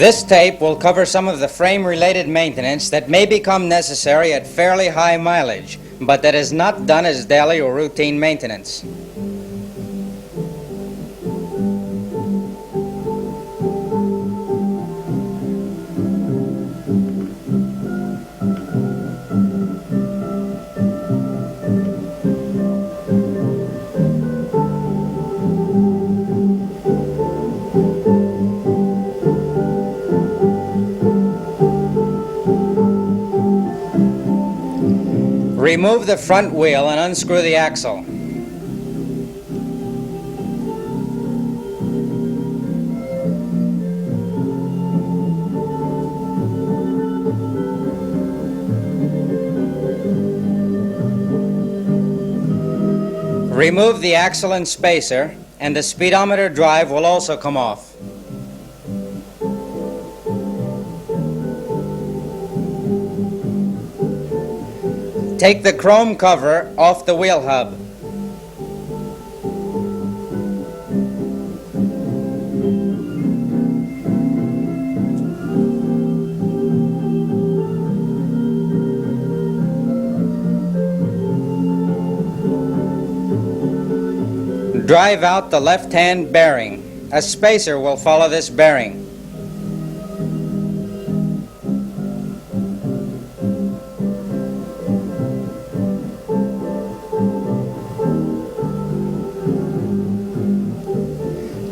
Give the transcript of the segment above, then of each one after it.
This tape will cover some of the frame-related maintenance that may become necessary at fairly high mileage, but that is not done as daily or routine maintenance. Remove the front wheel and unscrew the axle. Remove the axle and spacer, and the speedometer drive will also come off. Take the chrome cover off the wheel hub. Drive out the left-hand bearing. A spacer will follow this bearing.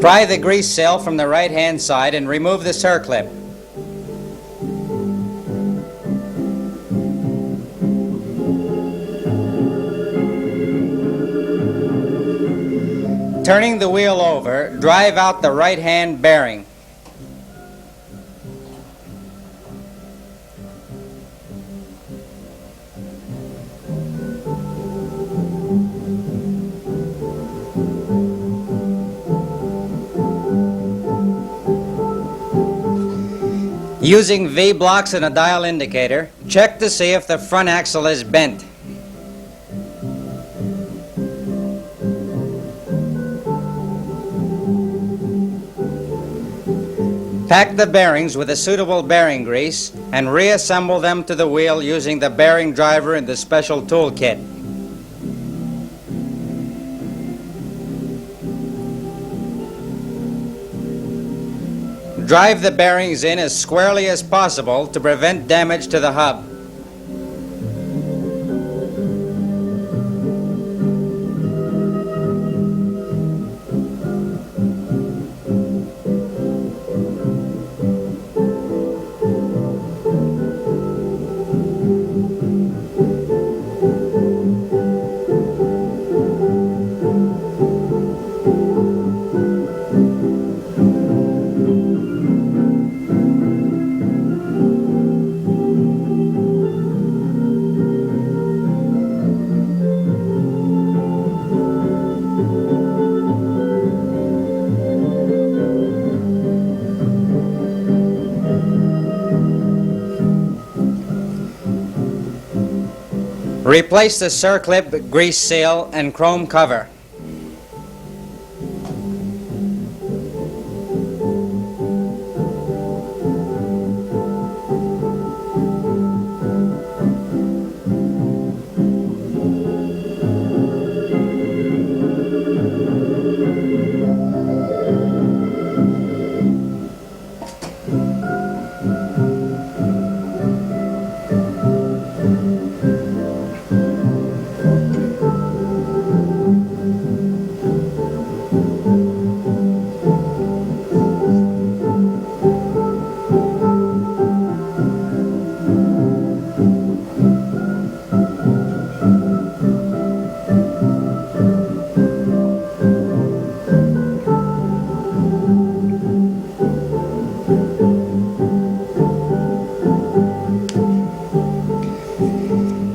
Pry the grease seal from the right-hand side and remove the circlip. Turning the wheel over, drive out the right-hand bearing. Using V-blocks and a dial indicator, check to see if the front axle is bent. Pack the bearings with a suitable bearing grease and reassemble them to the wheel using the bearing driver in the special tool kit. Drive the bearings in as squarely as possible to prevent damage to the hub. Replace the circlip, grease seal, and chrome cover.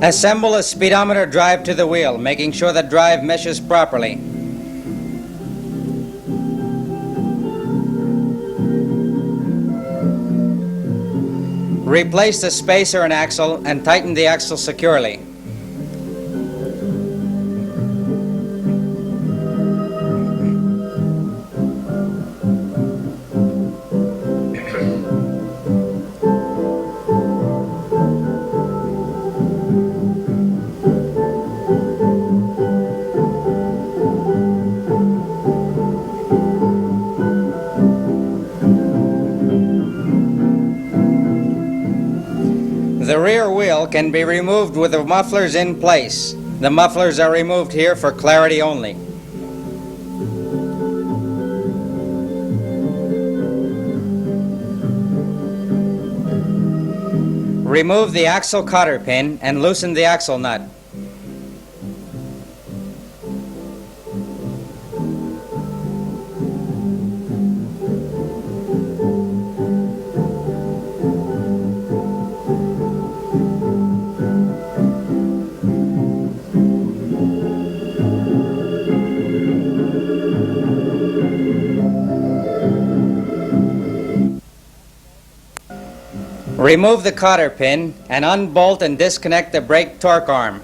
Assemble a speedometer drive to the wheel, making sure the drive meshes properly. Replace the spacer and axle and tighten the axle securely. The rear wheel can be removed with the mufflers in place. The mufflers are removed here for clarity only. Remove the axle cotter pin and loosen the axle nut. Remove the cotter pin and unbolt and disconnect the brake torque arm.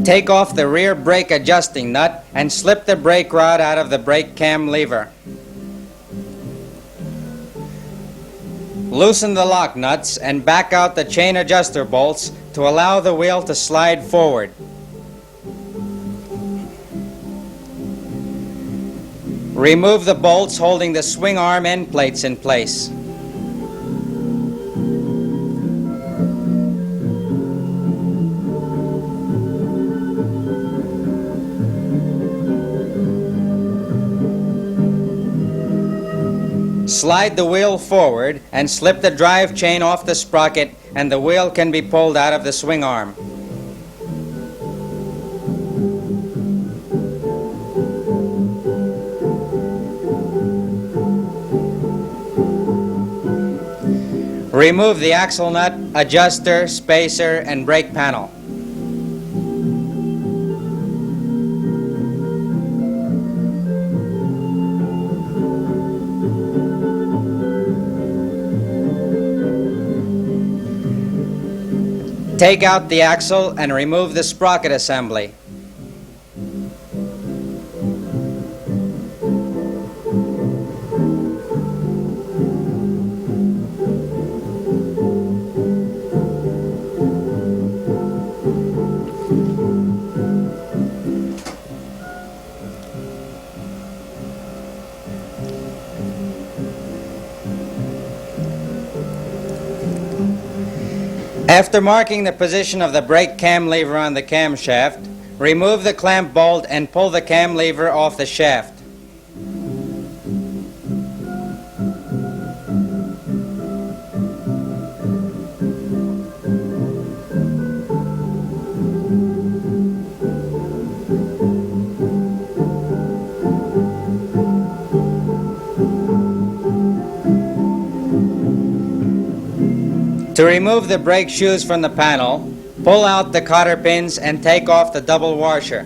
Take off the rear brake adjusting nut and slip the brake rod out of the brake cam lever. Loosen the lock nuts and back out the chain adjuster bolts to allow the wheel to slide forward. Remove the bolts holding the swing arm end plates in place. Slide the wheel forward and slip the drive chain off the sprocket, and the wheel can be pulled out of the swing arm. Remove the axle nut, adjuster, spacer, and brake panel. Take out the axle and remove the sprocket assembly. After marking the position of the brake cam lever on the camshaft, remove the clamp bolt and pull the cam lever off the shaft. To remove the brake shoes from the panel, pull out the cotter pins and take off the double washer.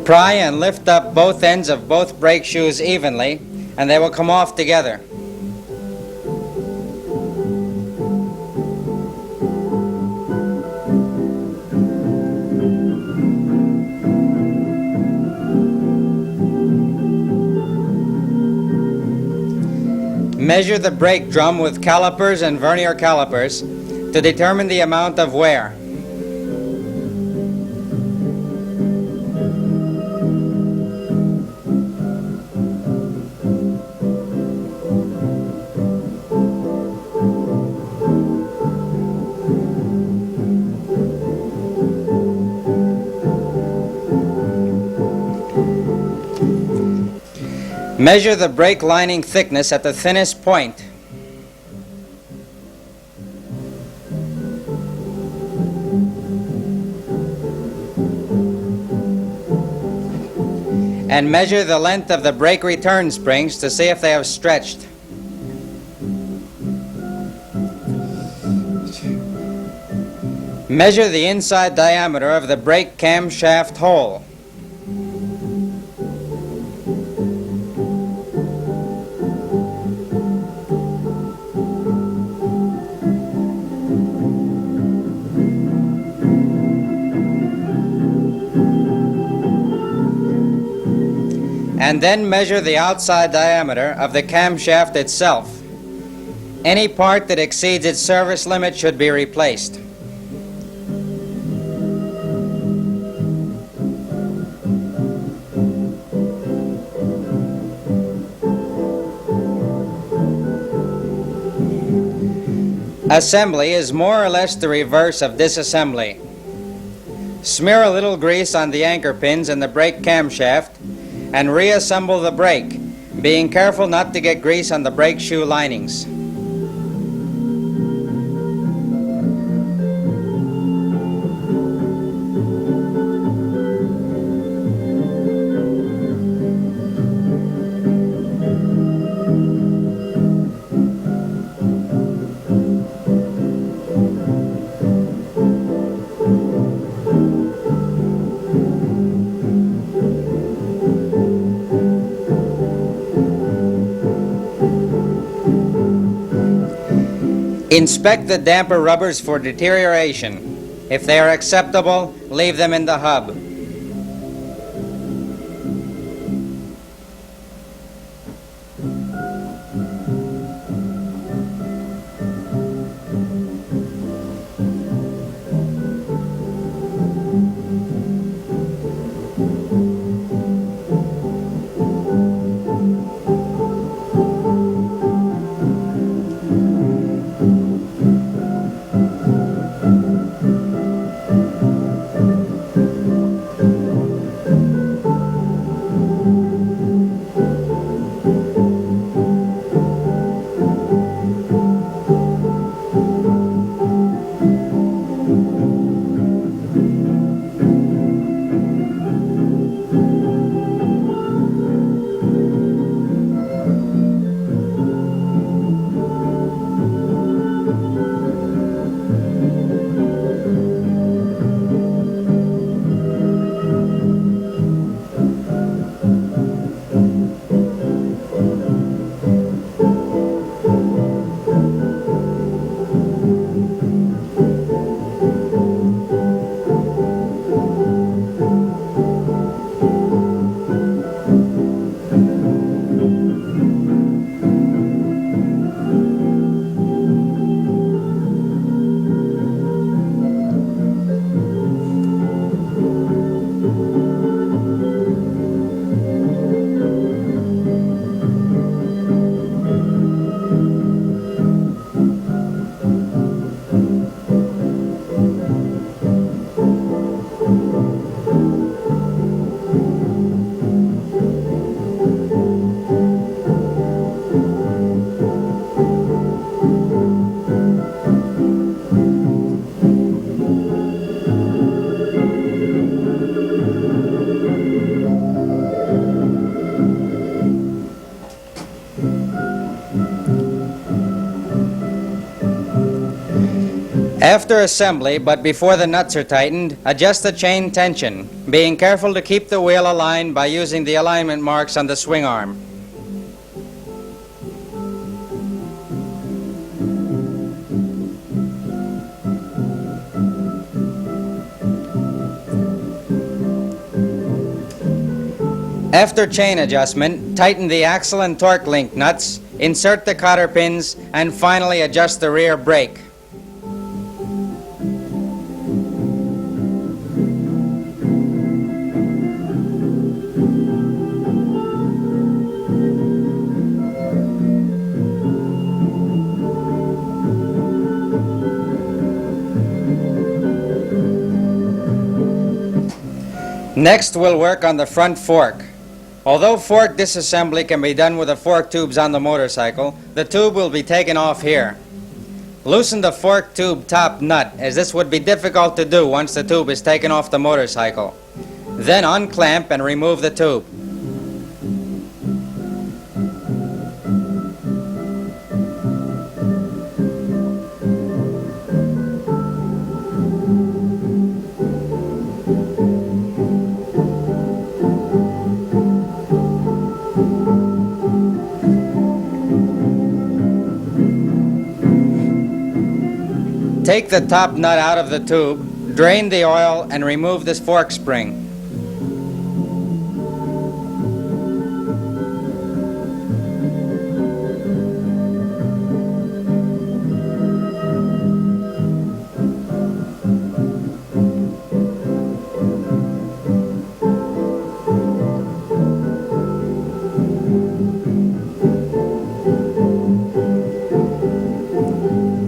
Pry and lift up both ends of both brake shoes evenly, and they will come off together. Measure the brake drum with calipers and vernier calipers to determine the amount of wear. Measure the brake lining thickness at the thinnest point. And measure the length of the brake return springs to see if they have stretched. Measure the inside diameter of the brake camshaft hole. and then measure the outside diameter of the camshaft itself. Any part that exceeds its service limit should be replaced. Assembly is more or less the reverse of disassembly. Smear a little grease on the anchor pins in the brake camshaft and reassemble the brake, being careful not to get grease on the brake shoe linings. Inspect the damper rubbers for deterioration. If they are acceptable, leave them in the hub. After assembly, but before the nuts are tightened, adjust the chain tension, being careful to keep the wheel aligned by using the alignment marks on the swing arm. After chain adjustment, tighten the axle and torque link nuts, insert the cotter pins, and finally adjust the rear brake. Next, we'll work on the front fork. Although fork disassembly can be done with the fork tubes on the motorcycle, the tube will be taken off here. Loosen the fork tube top nut, as this would be difficult to do once the tube is taken off the motorcycle. Then unclamp and remove the tube. Take the top nut out of the tube, drain the oil, and remove this fork spring.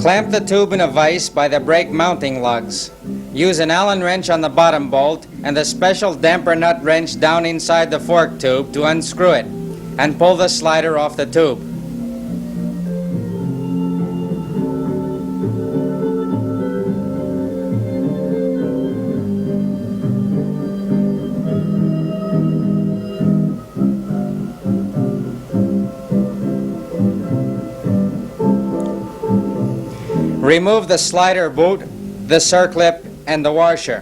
Clamp the tube in a vise by the brake mounting lugs. Use an Allen wrench on the bottom bolt and the special damper nut wrench down inside the fork tube to unscrew it, and pull the slider off the tube. Remove the slider boot, the circlip, and the washer.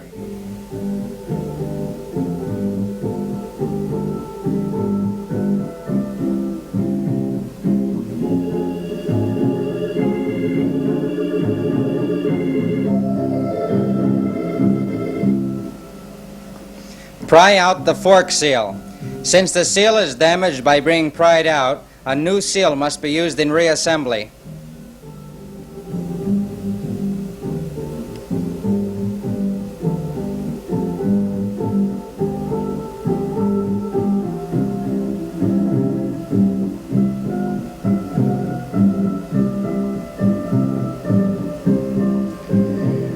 Pry out the fork seal. Since the seal is damaged by being pried out, a new seal must be used in reassembly.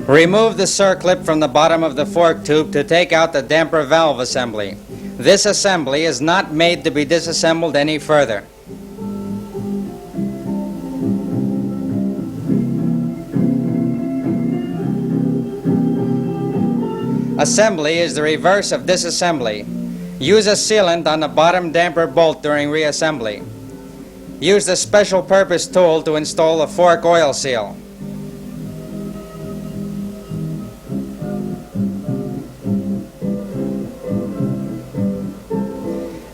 Remove the circlip from the bottom of the fork tube to take out the damper valve assembly. This assembly is not made to be disassembled any further. Assembly is the reverse of disassembly. Use a sealant on the bottom damper bolt during reassembly. Use the special purpose tool to install a fork oil seal.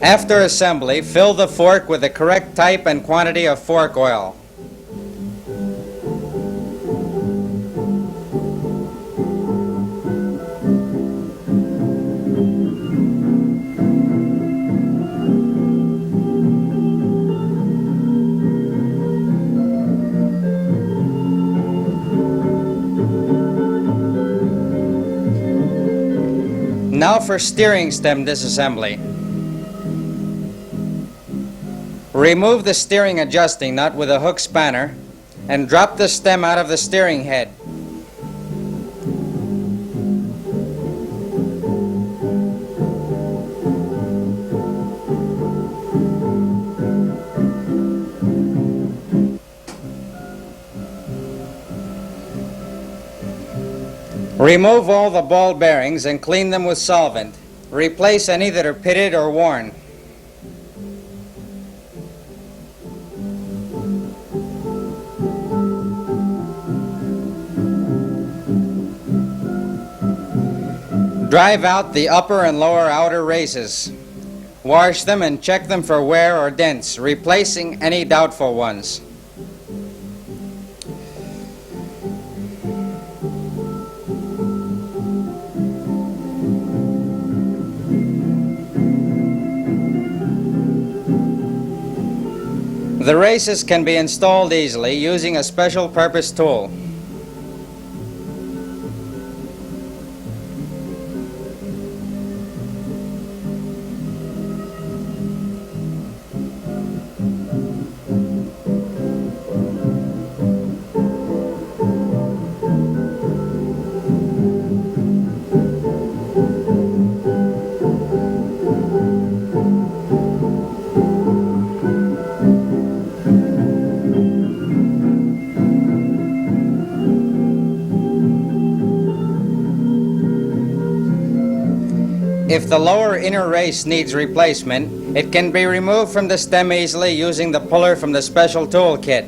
After assembly, fill the fork with the correct type and quantity of fork oil. Now for steering stem disassembly. Remove the steering adjusting nut with a hook spanner and drop the stem out of the steering head. Remove all the ball bearings and clean them with solvent. Replace any that are pitted or worn. Drive out the upper and lower outer races. Wash them and check them for wear or dents, replacing any doubtful ones. The races can be installed easily using a special purpose tool. If the lower inner race needs replacement, it can be removed from the stem easily using the puller from the special tool kit.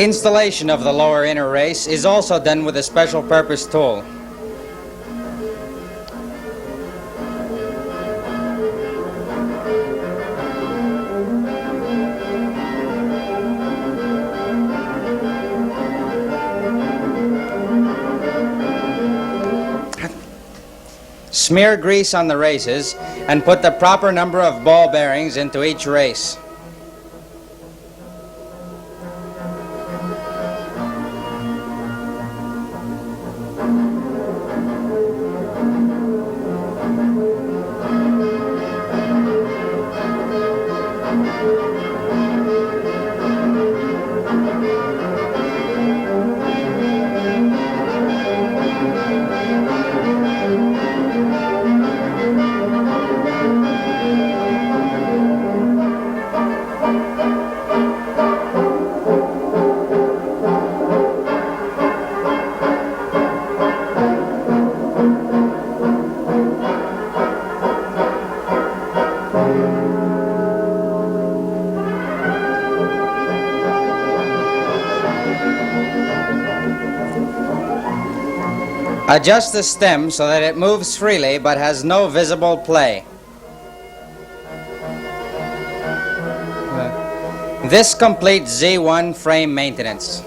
Installation of the lower inner race is also done with a special purpose tool. Smear grease on the races and put the proper number of ball bearings into each race. Adjust the stem so that it moves freely but has no visible play. This completes Z1 frame maintenance.